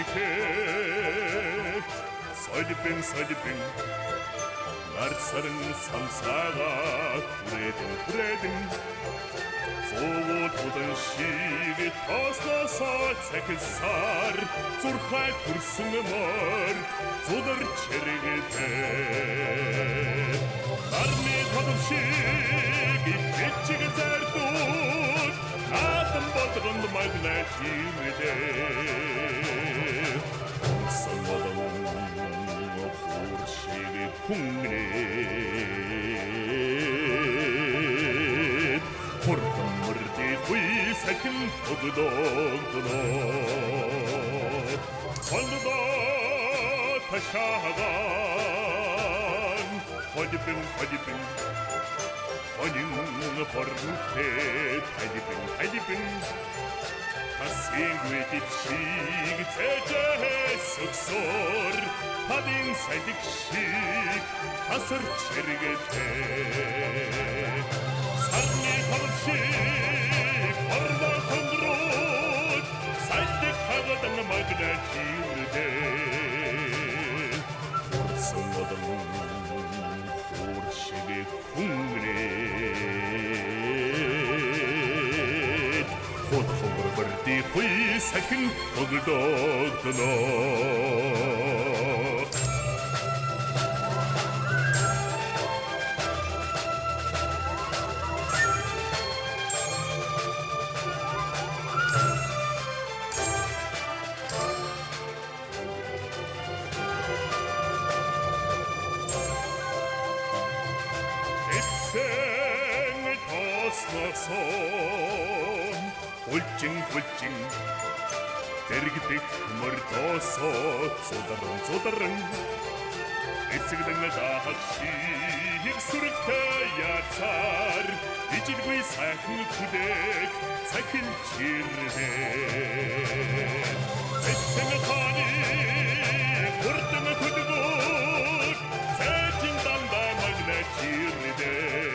шихэд солибэн нарцарын сансаага хүрээдэн зовоод удан шиг тослосоо цахилсаар зурхай төрсөн мөр зударч хэрэгэдээ нарны тодоршиг ичиг зардууд наадам бодгонд магнат химэдээ санвадам охуршиг хүнрээд хурдан мөрди хуй сахин огдогдноо хондоо ташаагаан ходибэн Онин порнуте талибэн Хасингвэдит шиг цэжэс өксөр Хадин сайдик шиг хасар чэргэтэй Сарны талб шиг орна хондрууд Сайдик хагадан магнат хирдээ Урсан одан хуршиг хүнгрээд Худхур бэрди хуй сахин огдогдноо Хулчин дэрэгдэх мөрдөөсөө цударан эцэгдэн даах шиг сүрэгтэй яцаар ижилгүй сайхан хүлээг цахил чирдээ эцэг хааны хурдан хөдгөө цэжин дандаа магнат чирдээ